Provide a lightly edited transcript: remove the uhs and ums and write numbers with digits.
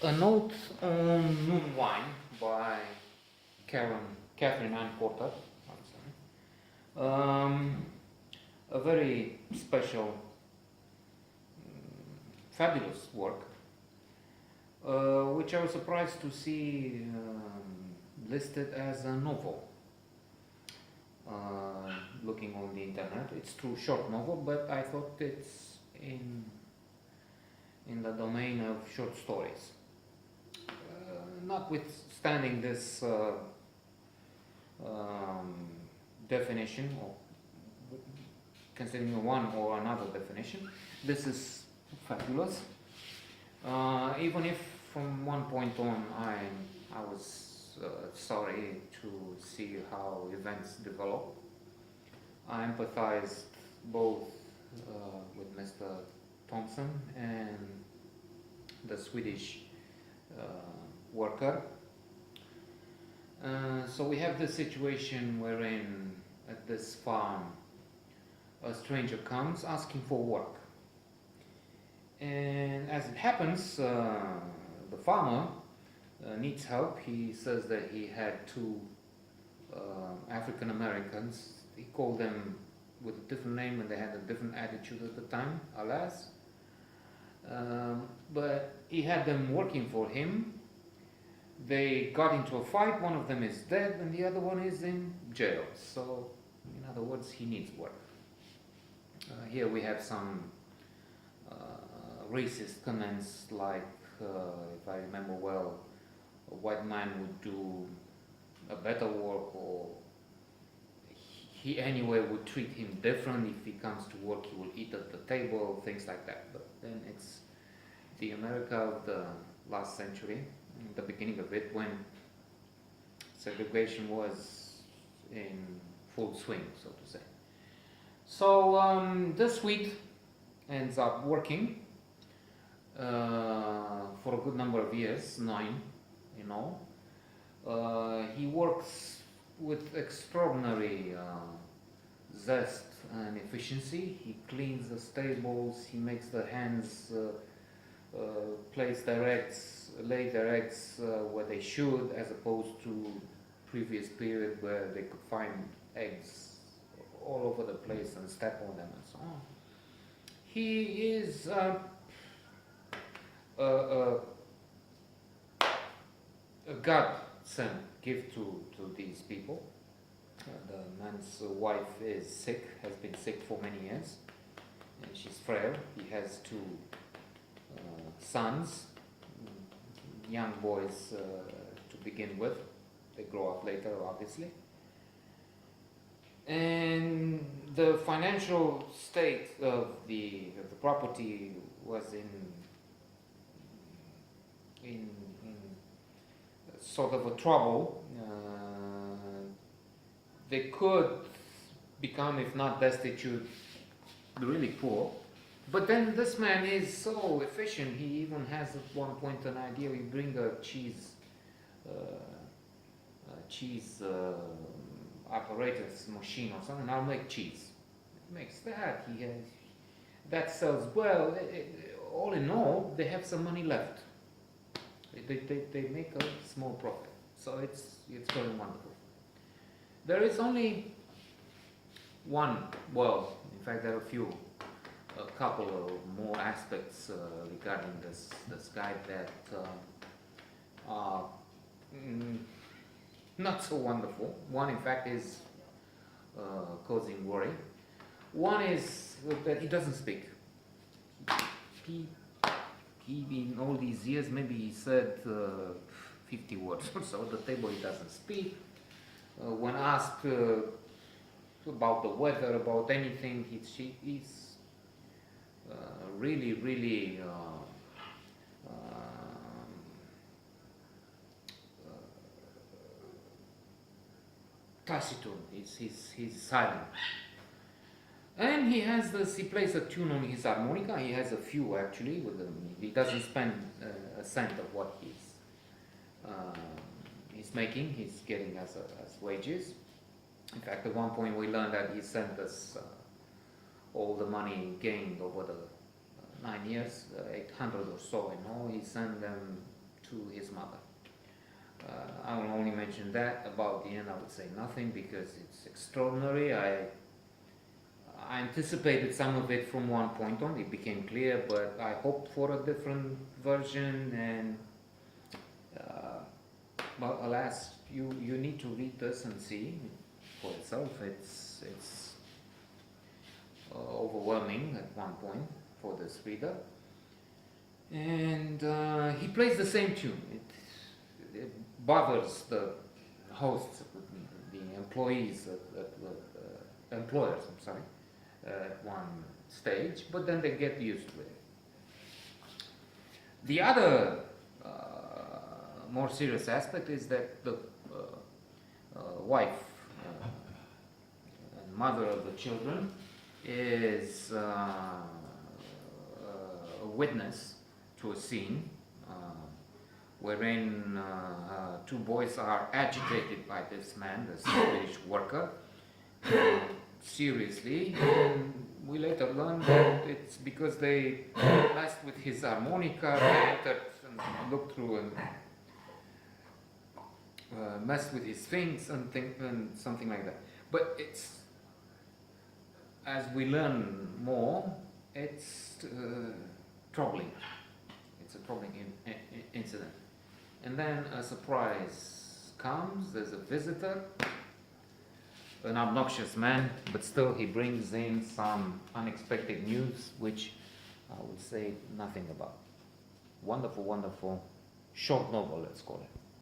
A Note on Noon Wine by Katherine and Porter. Um, a very special, fabulous work, which I was surprised to see listed as a novel. Looking on the internet, it's true short novel, but I thought it's in the domain of short stories. Notwithstanding this definition, or considering one or another definition, this is fabulous. Even if from one point on I was sorry to see how events develop. I empathized both with Mr. Thompson and the Swedish worker. So we have this situation wherein at this farm a stranger comes asking for work. And as it happens, the farmer needs help. He says that he had two African Americans. He called them with a different name and they had a different attitude at the time, alas. But he had them working for him. They got into a fight, one of them is dead and the other one is in jail. So, in other words, he needs work. Here we have some racist comments like, if I remember well, a white man would do a better work, or he anyway would treat him different. If he comes to work, he will eat at the table, things like that. But then it's the America of the last century, the beginning of it, when segregation was in full swing, so to say. So this wheat ends up working for a good number of years, 9 in all. He works with extraordinary zest and efficiency. He cleans the stables, he makes the hens place their eggs, lay their eggs where they should, as opposed to previous period where they could find eggs all over the place and step on them and so on. He is a God-sent gift to these people. The man's wife is sick, has been sick for many years, and she's frail. He has two sons, young boys to begin with. They grow up later, obviously. And the financial state of the property was in sort of a trouble. They could become, if not destitute, really poor. But then this man is so efficient. He even has at one point an idea. We bring a cheese apparatus machine or something. I'll make cheese. It makes that. That sells well. All in all, they have some money left. They make a small profit. So it's very wonderful. There is only one. Well, in fact, there are a couple of more aspects regarding this guy that are not so wonderful. One, in fact, is causing worry. One is that he doesn't speak. He in all these years, maybe he said 50 words or so. At the table, he doesn't speak. When asked about the weather, about anything, he's really taciturn. He's silent. And he has he plays a tune on his harmonica. He has a few actually with them. He doesn't spend a cent of what he's making. He's getting as wages. In fact, at one point we learned that he sent us all the money gained over the 9 years, 800 or so in all. He sent them to his mother. I will only mention that. About the end I would say nothing because it's extraordinary. I anticipated some of it from one point on, it became clear, but I hoped for a different version, and but alas, you need to read this and see for itself. It's overwhelming at one point for this reader, and he plays the same tune. It bothers the hosts, the employees, employers. I'm sorry, at one stage, but then they get used to it. The other more serious aspect is that the wife and mother of the children is a witness to a scene wherein two boys are agitated by this man, the Swedish worker, seriously, and we later learn that it's because they messed with his harmonica, they entered and looked through and messed with his things and something like that. But it's, as we learn more, it's troubling. It's a troubling incident. And then a surprise comes. There's a visitor, an obnoxious man, but still he brings in some unexpected news, which I would say nothing about. Wonderful, wonderful short novel, let's call it.